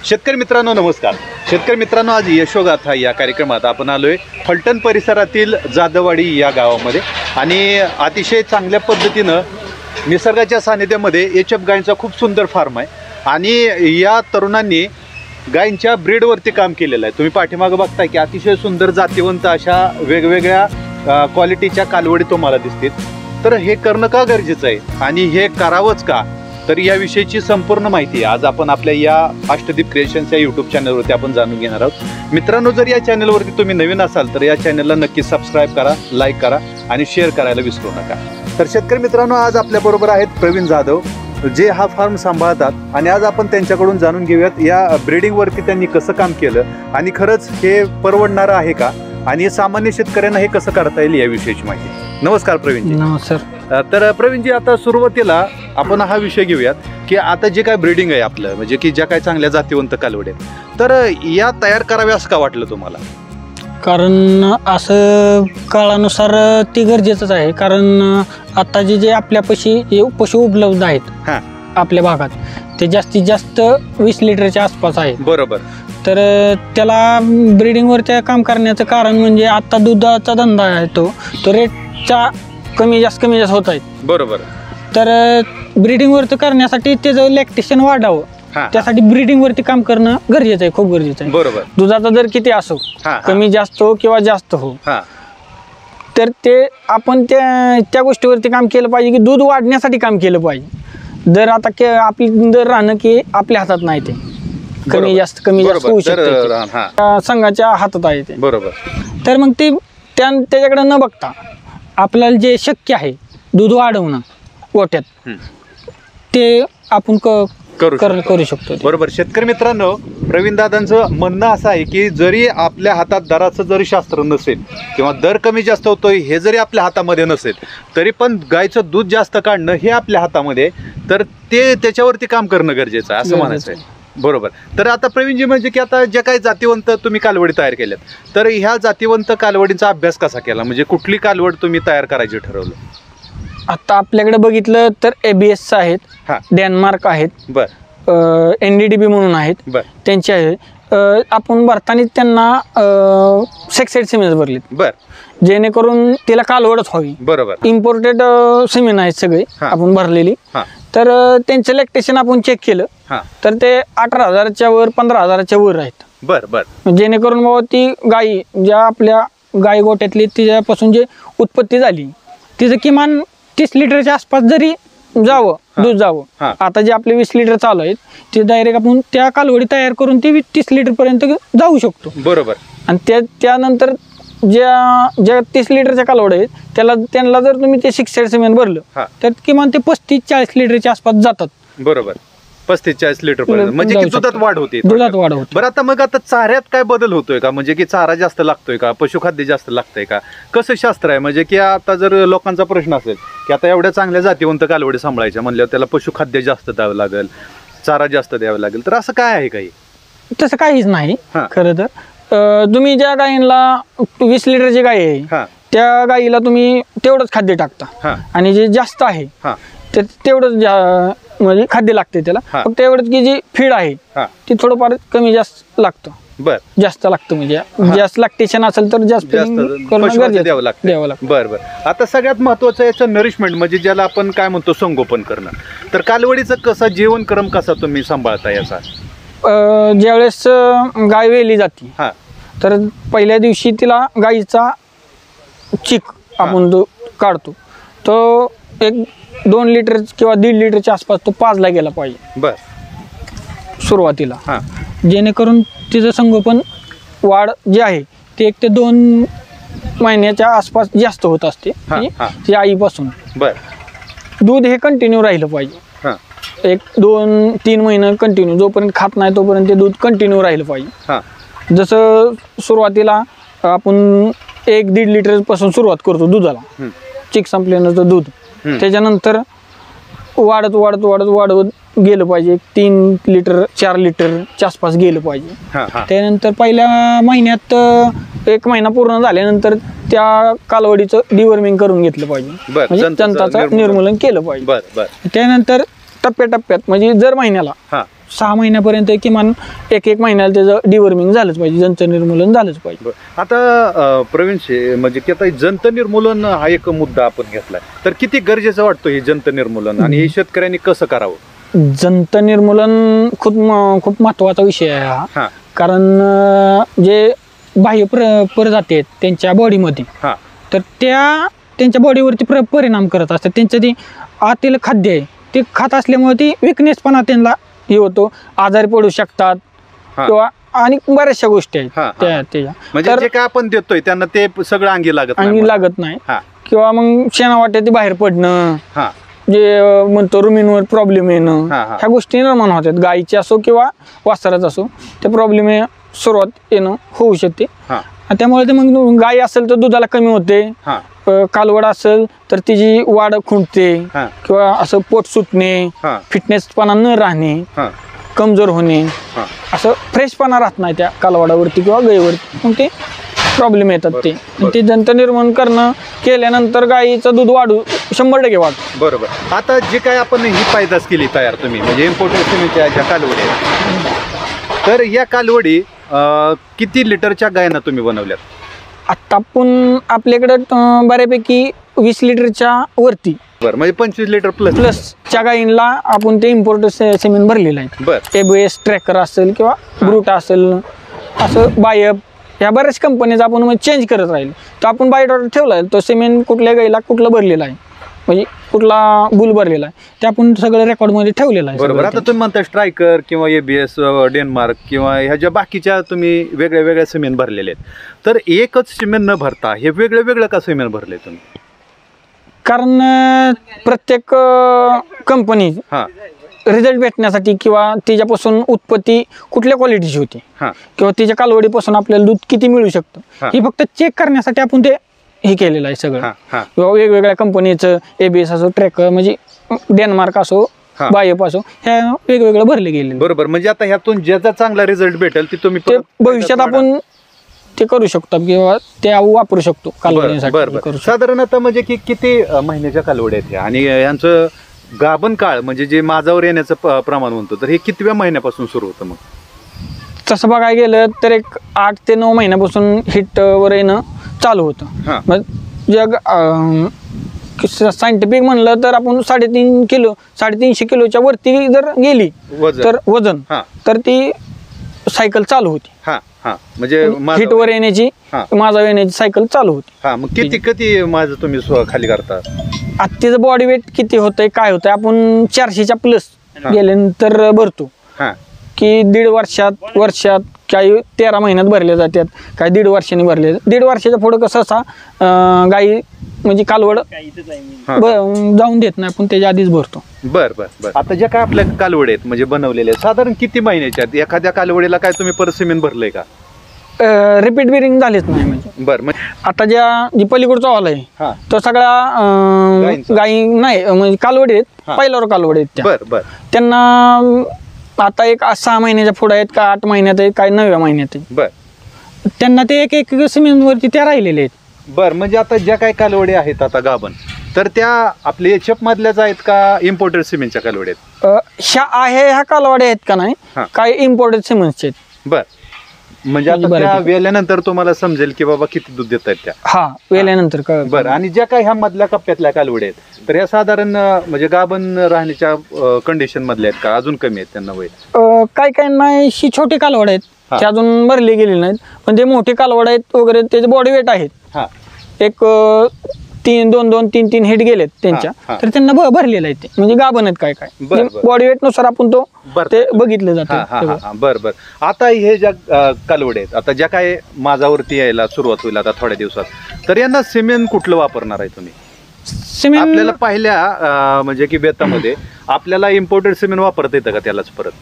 शेतकरी मित्रांनो नमस्कार. शेतकरी मित्रांनो, आज यशोगाथा या कार्यक्रमात आपण आलोय फलटण परिसरातील जाधववाडी या गावामध्ये आणि अतिशय चांगल्या पद्धतीनं निसर्गाच्या सानिध्यामध्ये HF गायींचा खूप सुंदर फार्म आहे आणि या तरुणांनी गायींच्या ब्रीडवरती काम केलेलं आहे. तुम्ही पाठीमागं बघताय की अतिशय सुंदर जातीवंत अशा वेगवेगळ्या क्वालिटीच्या कालवडी तुम्हाला दिसतील. तर हे करणं का गरजेचं आहे आणि हे करावंच का, तर याविषयीची संपूर्ण माहिती आज आपण आपल्या या अष्टदीप क्रिएशन्स या यूट्यूब चॅनलवरती आपण जाणून घेणार आहोत. मित्रांनो, जर या चॅनलवरती तुम्ही नवीन असाल तर या चॅनलला नक्की सबस्क्राईब करा, लाईक करा आणि शेअर करायला विसरू नका. तर शेतकरी मित्रांनो, आज आपल्याबरोबर आहेत प्रवीण जाधव, जे हा फार्म सांभाळतात आणि आज आपण त्यांच्याकडून जाणून घेऊयात या ब्रीडिंगवरती त्यांनी कसं काम केलं आणि खरंच हे परवडणारं आहे का आणि सामान्य शेतकऱ्यांना हे कसं करता येईल याविषयीची माहिती. नमस्कार प्रवीणजी. नमस्कार. तर प्रवीणजी, आता सुरुवातीला आपण हा विषय घेऊयात की आता जे काय ब्रीडिंग आहे आपलं, म्हणजे की ज्या काय चांगल्या जातीवंत कालवडी आहेत, तर या तयार कराव्या असं का वाटलं तुम्हाला? कारण असं काळानुसार ते गरजेचंच आहे. कारण आता जे आपल्यापाशी पशु उपलब्ध आहेत आपल्या भागात ते जास्तीत जास्त 20 लिटरच्या आसपास आहे. बरोबर. तर त्याला ब्रीडिंगवरती काम करण्याचं कारण म्हणजे आता दुधाचा धंदा आहे तो रेटचा कमी जास्त होत आहेत. बरोबर. तर ब्रीडिंगवरती करण्यासाठी त्याचं लॅक्टेशन वाढावं, त्यासाठी ब्रीडिंग वरती काम करणं गरजेचं आहे, खूप गरजेचं आहे. बरोबर. दुधाचा दर किती असो, कमी जास्त हो किंवा जास्त हो, तर ते आपण त्या गोष्टीवरती काम केलं पाहिजे की दूध वाढण्यासाठी काम केलं पाहिजे. दर आता आपली दर राहणं की आपल्या हातात नाही, ते कमी जास्त होऊ शकते, संघाच्या हातात आहे ते. बरोबर. तर मग ते त्याच्याकडे न बघता आपल्याला जे शक्य आहे दूध वाढवणं गोठ्यात, ते आपण करू शकतो. बरोबर. शेतकरी मित्रांनो, प्रवीण दादांचं म्हणणं असं आहे की जरी आपल्या हातात दराचं जरी शास्त्र नसेल किंवा दर कमी जास्त होतोय हे जरी आपल्या हातामध्ये नसेल, तरी पण गायचं दूध जास्त काढणं हे आपल्या हातामध्ये, तर ते त्याच्यावरती काम करणं गरजेचं आहे असं म्हणायचं आहे. बरोबर. तर आता प्रवीणजी, म्हणजे की आता ज्या काही जातीवंत तुम्ही कालवडी तयार केल्यात, तर ह्या जातीवंत कालवडींचा अभ्यास कसा केला, म्हणजे कुठली कालवड तुम्ही तयार करायची ठरवलं? आता आपल्याकडे बघितलं तर ABS आहेत, डेन्मार्क आहेत, NDDB म्हणून आहेत, त्यांचे आहे. आपण भरताना त्यांना सेक्सेड सिमेंट भरलेत, जेणेकरून तिला कालवडच व्हावी. बरोबर. इम्पोर्टेड सिमेंट आहेत सगळे आपण भरलेली. तर त्यांचं लॅक्टेशन आपण चेक केलं तर ते 18,000च्या वर 15,000च्या वर आहेत. बरं. जेणेकरून बाबा ती गाई ज्या आपल्या गाई गोट्यातली तिच्यापासून जे उत्पत्ती झाली तिचं किमान 30 लिटरच्या आसपास जरी दूध जावं. आता जे आपले 20 लिटर चालू आहेत ते डायरेक्ट आपण त्या कालवडी तयार करून ते 30 लिटर पर्यंत जाऊ शकतो. बरोबर. आणि त्यानंतर ज्या 30 लिटरच्या कालवड आहेत त्यांना जर तुम्ही ते 6 सिमेंट भरलं तर किमान ते 35-40 लिटरच्या आसपास जातात. बरोबर. 35-40 लिटर पर्यंत, म्हणजे की दुधात वाढ होते. बरं. आता मग आता चाऱ्यात काय बदल होतोय का, म्हणजे की चारा जास्त लागतोय का, पशुखाद्य जास्त लागतंय का, कसं शास्त्र आहे? म्हणजे की आता जर लोकांचा प्रश्न असेल की आता एवढ्या चांगल्या जातीवंत कालवडी सांभाळायच्या म्हणल्यावर त्याला पशुखाद्य जास्त द्यावं लागेल, चारा जास्त द्यावं लागेल, तर असं काय आहे काही? तसं काहीच नाही खरं तर. तुम्ही ज्या गायीला 20 लिटरची गाय आहे त्या गायीला तुम्ही तेवढंच खाद्य टाकता आणि जे जास्त आहे तेवढंच म्हणजे खाद्य लागते त्याला. फक्त एवढंच की जी फीड आहे ती थोडंफार कमी जास्त लागतं. जास्त लागतं म्हणजे जास्त लॅक्टेशन असेल तर जास्त द्यावं लागतं. बरं. आता सगळ्यात महत्वाचं याचं नरिशमेंट, म्हणजे ज्याला आपण काय म्हणतो संगोपन करणं. तर कालवडीचं कसा जेवणक्रम कसा तुम्ही सांभाळता याचा? ज्यावेळेस गाय वेली जाते तर पहिल्या दिवशी तिला गाईचा चिक आपण काढतो, तो 1-2 लिटर किंवा 1.5 लिटरच्या आसपास तो पाजला गेला पाहिजे सुरुवातीला, जेणेकरून तिचं संगोपन वाढ जे आहे ते 1 ते 2 महिन्याच्या आसपास जास्त होत असते ती आईपासून. दूध हे कंटिन्यू राहिलं पाहिजे, 1-2-3 महिने कंटिन्यू, जोपर्यंत खात नाही तोपर्यंत ते दूध कंटिन्यू राहिलं पाहिजे. जसं सुरुवातीला आपण 1-1.5 लिटर पासून सुरुवात करतो दुधाला, चिक संपल्यानंतर दूध, त्याच्यानंतर वाढत गेलं पाहिजे, 3 लिटर 4 लिटरच्या आसपास गेलं पाहिजे. त्यानंतर पहिल्या महिन्यात 1 महिना पूर्ण झाल्यानंतर त्या कालवडीचं डिवर्मिंग करून घेतलं पाहिजे, म्हणजे जंताचं निर्मूलन केलं पाहिजे. त्यानंतर टप्प्याटप्प्यात म्हणजे दर महिन्याला 6 महिन्यापर्यंत किमान एक महिन्याला त्याचं डिवर्मिंग झालंच पाहिजे, जंत निर्मूलन झालंच पाहिजे. आता प्रवीण म्हणजे की आता जंत निर्मूलन हा एक मुद्दा आपण घेतलाय, तर किती गरजेचं वाटतं हे जंत निर्मूलन आणि हे शेतकऱ्यांनी कसं करावं? जंत निर्मूलन खूप महत्वाचा विषय आहे हा. कारण जे बाह्य प्रजाती आहेत त्यांच्या बॉडीमध्ये, तर त्यांच्या बॉडीवरती परिणाम करत असतात. त्यांचं ते आतील खाद्य आहे ते खात असल्यामुळे ती विकनेसपणा त्यांना हे होतो, आजारी पडू शकतात किंवा आणि बऱ्याचशा गोष्टी आहेत त्याच्या. म्हणजे जे काय आपण देतोय त्यांना ते सगळं अंगी लागत नाही किंवा मग शेणावाट्यात बाहेर पडणं, जे म्हणतो रुमींवर प्रॉब्लेम येणं, ह्या गोष्टी निर्माण होतात. गायीचे असो किंवा वासराच असो ते प्रॉब्लेम सुरुवात येणं होऊ शकते. त्यामुळे ते मग गाय असेल तर दुधाला कमी होते, कालवड असेल तर तिची वाढ खुंटते किंवा असं पोट सुटणे, फिटनेसपणा न राहणे, कमजोर होणे, असं फ्रेशपणा राहत नाही त्या कालवडावरती किंवा गायीवरती. मग ते प्रॉब्लेम येतात. ते जंत निर्माण केल्यानंतर गायीचं दूध 100% वाढतं. बरोबर. आता जे काय आपण ही पैदास केली तयार तुम्ही म्हणजे इम्पोर्टेड सिमेंटच्या ज्या कालवडी आहेत, तर या कालवडी किती लिटरच्या गायना तुम्ही बनवल्यात? आता आपण आपल्याकडं बऱ्यापैकी 20 लिटरच्या वरती, बरं, म्हणजे 25 लिटर प्लसच्या गायींना आपण ते इम्पोर्टेड सिमेंट भरलेलं आहे. ABS ट्रॅकर असेल किंवा ब्रूट असेल, असं बायप, ह्या बऱ्याच कंपनीचा आपण चेंज करत राहील. तर आपण बायोडॉटर ठेवला आहे, तो सिमेंट कुठल्या गाईला कुठलं भरलेला आहे, म्हणजे कुठला बुल भरलेला आहे, ते आपण सगळं रेकॉर्डमध्ये ठेवलेलं आहे. बरोबर. आता तुम्ही म्हणता स्ट्रायकर किंवा ABS डेन्मार्क किंवा ह्या ज्या बाकीच्या तुम्ही वेगळ्या वेगळ्या सिमेंट भरलेले आहेत, तर एकच सिमेंट न भरता हे वेगळं वेगळं का सिमेंट भरले तुम्ही? कारण प्रत्येक कंपनी रिझल्ट भेटण्यासाठी किंवा तिच्यापासून उत्पत्ती कुठल्या क्वालिटीची होती किंवा तिच्या कालवडीपासून आपल्याला दूध किती मिळू शकतं हे फक्त चेक करण्यासाठी आपण ते हे केलेलं आहे सगळं. किंवा वेगवेगळ्या कंपनीचं ABS असो, ट्रॅकर म्हणजे डेन्मार्क असो, बायप असो, ह्या वेगवेगळं भरले गेले. बरोबर. म्हणजे आता ह्यातून ज्याचा चांगला रिझल्ट भेटेल ते तुम्ही भविष्यात आपण ते करू शकतो किंवा ते वापरू शकतो कालवडीसाठी. साधारणतः म्हणजे की किती महिन्याच्या कालवड्या आहेत आणि यांचं गाभण काळ म्हणजे जे माझावर येण्याचं प्रमाण म्हणतो, तर हे कितव्या महिन्यापासून सुरू होतं? मग तसं बघायला गेलं तर एक 8 ते 9 महिन्यापासून हिट वर येणं चालू होतं. मग जग सायंटिफिक म्हणलं तर आपण 350 किलोच्या वरती जर गेली तर वजन, तर ती सायकल चालू होती. म्हणजे हिट वर येण्याची, माझा येण्याची सायकल चालू होती. मग किती माझं तुम्ही काही करता? आता तिचं बॉडी वेट किती होतंय काय होतंय आपण 400च्या प्लस गेल्यानंतर भरतो, की 1.5 वर्षात काही 13 महिन्यात भरले जातात, काही 1.5 वर्षांनी भरले. 1.5 वर्षाच्या पुढे कसं असा गाई म्हणजे कालवड जाऊन देत नाही, आपण त्याच्या आधीच भरतो. बरं. आता ज्या काय आपल्या कालवडे आहेत म्हणजे बनवलेले साधारण किती महिन्याच्या? एखाद्या कालवडीला काय तुम्ही परत सिमेंट भरलंय का? रिपीट बिरिंग झालेच नाही. म्हणजे बरं. आता जी पलीकडचा हॉल आहे तो सगळ्या गाई नाही म्हणजे कालवडी आहेत, पहिल्यावर कालवडी आहेत त्या. त्यांना आता एक 6 महिन्याच्या पुढे आहेत का 8 महिन्यात आहेत काय 9व्या महिन्यात आहेत, त्यांना ते एक सिमेंट वरती त्या राहिलेले आहेत. बरं. म्हणजे आता ज्या काही कालवडी आहेत आता गाभण, तर त्या आपल्या एचएफ मधल्याच आहेत का इम्पोर्टेड सिमेंटच्या कालवडी आहेत? ह्या कालवड्या आहेत का नाही, काही इम्पोर्टेड सिमेंटचे आहेत. बरं. म्हणजे आता त्या वेल्यानंतर तुम्हाला समजेल की बाबा किती दूध देत आहेत त्या वेल्यानंतर. बरं. आणि ज्या काही ह्या मधल्या कप्प्यातल्या कालवडी आहेत तर ह्या साधारण म्हणजे गाभण राहण्याच्या कंडिशन मधल्या आहेत का अजून कमी आहेत त्यांना वय? काही नाही, छोटे कालवड आहेत ते अजून भरले गेलेले नाहीत, पण जे मोठे कालवड आहेत वगैरे त्याचे बॉडी वेट आहेत एक 2-3 हिट गेलेत त्यांच्या, तर त्यांना भरलेलं आहे ते म्हणजे गाभण आहेत काय बॉडी वेट नुसार आपण तो ते बघितलं जातं. बरं. आता हे ज्या कालवडे आहेत आता ज्या काय माझावरती यायला सुरुवात होईल आता थोड्या दिवसात, तर यांना सिमेंट कुठलं वापरणार आहे तुम्ही? सिमेंट आपल्याला पहिल्या म्हणजे की बेतामध्ये आपल्याला इम्पोर्टेड सिमेंट वापरता येतं का त्यालाच परत?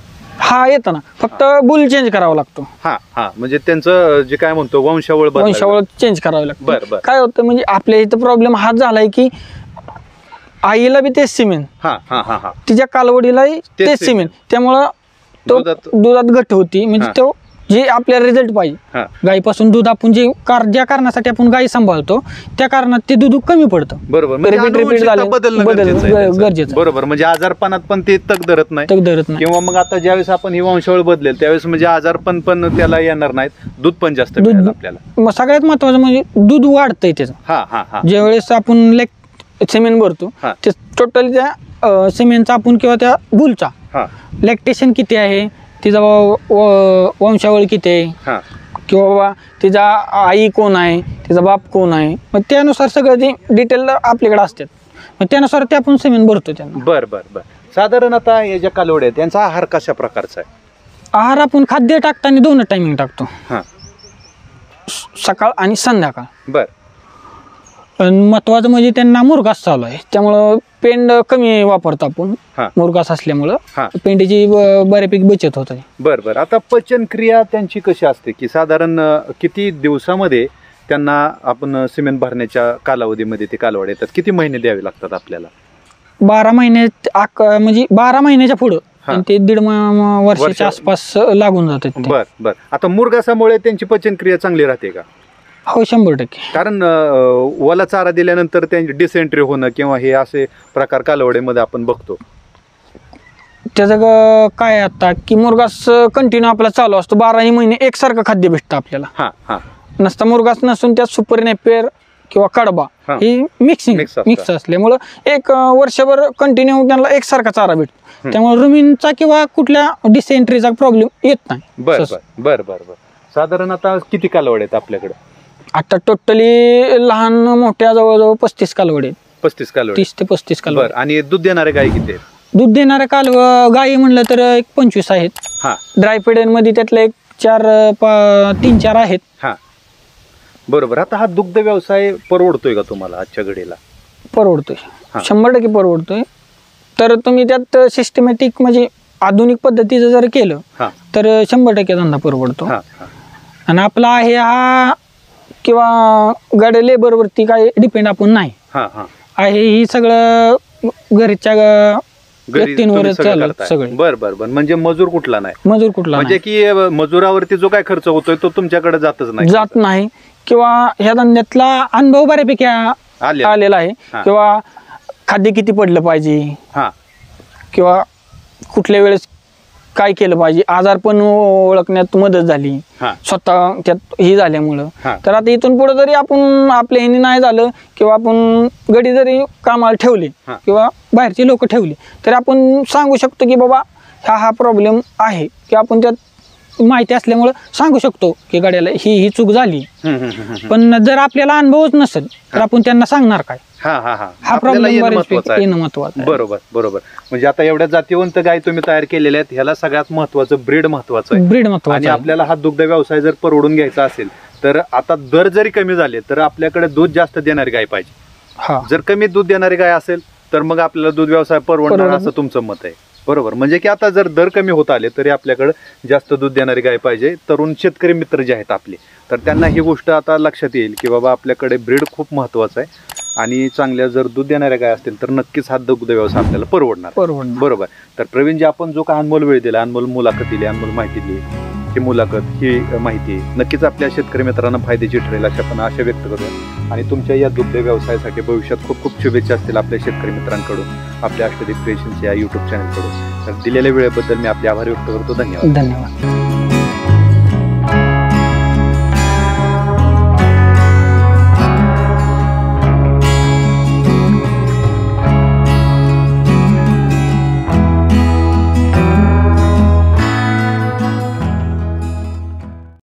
येतं ना, फक्त बुल चेंज करावा लागतो. म्हणजे त्यांचं जे काय म्हणतो वंशावळ चेंज करावं लागतं. बरं. काय होतं म्हणजे आपल्या इथं प्रॉब्लेम हाच झालाय की आईला बी तेच सिमेंट, तिच्या कालवडीलाही तेच सिमेंट, त्यामुळं तो दुधात घट होती म्हणजे तो जे आपल्याला रिझल्ट पाहिजे. हा. गायीपासून दूध आपण जे ज्या कारणासाठी आपण गायी सांभाळतो त्या कारणात ते दूध कमी पडतं. बरोबर, म्हणजे रिपीट आनुवंशिकता झालं बदलणं बदल गरजेचं आहे त्याचं. गरजेचं. बरोबर, म्हणजे आजारपणात पण ते तग धरत नाही तग धरत नाही. किंवा मग आता ज्यावेळेस आपण ही वंशावळ बदलेल त्यावेळेस म्हणजे आजारपण पण त्याला येणार नाहीत, दूध पण जास्त दूध मिळेल आपल्याला. मग सगळ्यात महत्वाचं म्हणजे दूध वाढतंय त्याचं. हा हा हा ज्यावेळेस आपण सिमेंट भरतो हा. ते टोटल त्या सिमेंटचा आपण किंवा त्या बुलचा हा लॅक्टेशन किती आहे, तिचा वंशावळ किती आहे, हा किंवा बाबा तिचा आई कोण आहे, तिचा बाप कोण आहे, मग त्यानुसार सगळं ते डिटेल आपल्याकडे असतात. मग त्यानुसार ते आपण सिमेंट भरतो त्यांना. बर बर बर. साधारण आता या ज्या कालवड्या आहेत त्यांचा आहार कशा प्रकारचा आहे? आहार आपण खाद्य टाकताना 2 टायमिंग टाकतो, हा सकाळ आणि संध्याकाळ. बर. महत्वाचं म्हणजे त्यांना मुरघास चालू आहे त्यामुळं पेंड कमी वापरतो आपण. हा. मुरघास असल्यामुळं हा. पेंडीची बऱ्यापैकी बचत होत आहे. बर बर. आता पचन क्रिया त्यांची कशी असते की साधारण किती दिवसामध्ये त्यांना आपण सिमेंट भरण्याच्या कालावधीमध्ये ते कालवड येतात, किती महिने द्यावे लागतात आपल्याला? 12 महिने म्हणजे 12 महिन्याच्या पुढं हा. आणि ते 1.5 वर्षाच्या आसपास लागून जातात ते. बर बर. आता मुरघासामुळे त्यांची पचन क्रिया चांगली राहते का? हो 100%. कारण ओला चारा दिल्यानंतर त्यांची डिसेंट्री होणं किंवा हे असे प्रकार कालवडीमध्ये आपण बघतो. त्याचं काय आता की मुरघास कंटिन्यू आपला चालू असतो, 12 महिने एकसारखं खाद्य भेटतं आपल्याला. हा हा नसता मुरघास नसून त्यात सुपर नेपियर किंवा कडबा हा. ही Mix असतं. मिक्स असल्यामुळं एक वर्षभर कंटिन्यू त्यांना एकसारखा चारा भेटतो. त्यामुळे रुमिनचा किंवा कुठल्या डिसेंट्रीचा प्रॉब्लेम येत नाही. बर बर बर बर बर. साधारण आता किती कालवड आहेत आपल्याकडे? आता टोटली लहान मोठ्या जवळजवळ 35 कालवड आहेत. 35 कालवड. 30 ते 35 कालवड. बर. आणि दूध देणारे गाई किती आहेत? दूध देणाऱ्या गायी म्हणलं तर एक 25 आहेत. हा ड्राय मध्ये त्यातले एक 3-4 आहेत. हा बरोबर. आता हा दुग्ध व्यवसाय परवडतोय का तुम्हाला आजच्या घडीला? परवडतोय, हा. 100% परवडतोय. तर तुम्ही त्यात सिस्टमॅटिक म्हणजे आधुनिक पद्धतीचं जर केलं हा तर 100% धंदा परवडतो. हा हा आणि आपला आहे हा किंवा गाड्या लेबरवरती काही डिपेंड आपण नाही हा हा. आहे. ही सगळं घरच्या व्यक्तींवरच चालू सगळे. बर बर बर. म्हणजे मजूर कुठला नाही, मजूर कुठला म्हणजे की मजुरावरती जो काय खर्च होतोय तो तुमच्याकडे जातच नाही. जात नाही. किंवा ह्या धंद्यातला अनुभव बऱ्यापैकी आलेला आहे. हा. किंवा खाद्य किती पडलं पाहिजे, हा किंवा कुठल्या वेळेस काय केलं पाहिजे, आजार पण ओळखण्यात मदत झाली हा स्वतः त्यात ही झाल्यामुळं. हा. तर आता इथून पुढे जरी आपण आपल्या ह्यानी नाही झालं किंवा आपण गडी जरी कामाला ठेवले हा. किंवा बाहेरचे लोक ठेवले तरी आपण सांगू शकतो की बाबा हा प्रॉब्लेम आहे, की आपण त्यात माहिती असल्यामुळं सांगू शकतो की गाड्याला ही चूक झाली. पण जर आपल्याला अनुभवच नसेल तर आपण त्यांना सांगणार काय? हा हा हा. हा आपल्याला प्रॉब्लेम येणं महत्त्वाचं आहे. महत्वाचा. बरोबर बरोबर. म्हणजे आता एवढ्या जातीवंत गाय तुम्ही तयार केलेल्या आहेत, ह्याला सगळ्यात महत्वाचं ब्रीड महत्वाचं आहे. ब्रीड आणि महत्वाचा. आपल्याला हा दुग्ध व्यवसाय जर परवडून घ्यायचा असेल तर आता दर जरी कमी झाले तर आपल्याकडे दूध जास्त देणारी गाय पाहिजे. हा जर कमी दूध देणारी गाय असेल तर मग आपल्याला दूध व्यवसाय परवडणार असं तुमचं मत आहे. बरोबर. म्हणजे की आता जर दर कमी होत आले तरी आपल्याकडे जास्त दूध देणारी गाय पाहिजे. तरुण शेतकरी मित्र जे आहेत आपले तर त्यांना ही गोष्ट आता लक्षात येईल की बाबा आपल्याकडे ब्रीड खूप महत्वाचं आहे आणि चांगल्या जर दूध देणाऱ्या गाय असतील तर नक्कीच हा दुग्ध व्यवसाय आपल्याला परवडणार. बरोबर. तर प्रवीणजी, आपण जो काय अनमोल वेळ दिला, अनमोल मुलाखत दिली, अनमोल माहिती दिली, ही मुलाखत ही माहिती नक्कीच आपल्या शेतकरी मित्रांना फायद्याची ठरेल अशा आपण आशा व्यक्त करूया. आणि तुमच्या या दुग्ध व्यवसायासाठी भविष्यात खूप खूप शुभेच्छा असतील आपल्या शेतकरी मित्रांकडून, आपल्या अष्टदीप क्रिएशन्स या YouTube चॅनलकडून. तर दिलेल्या वेळेबद्दल मी आपले आभार व्यक्त करतो. धन्यवाद. धन्यवाद.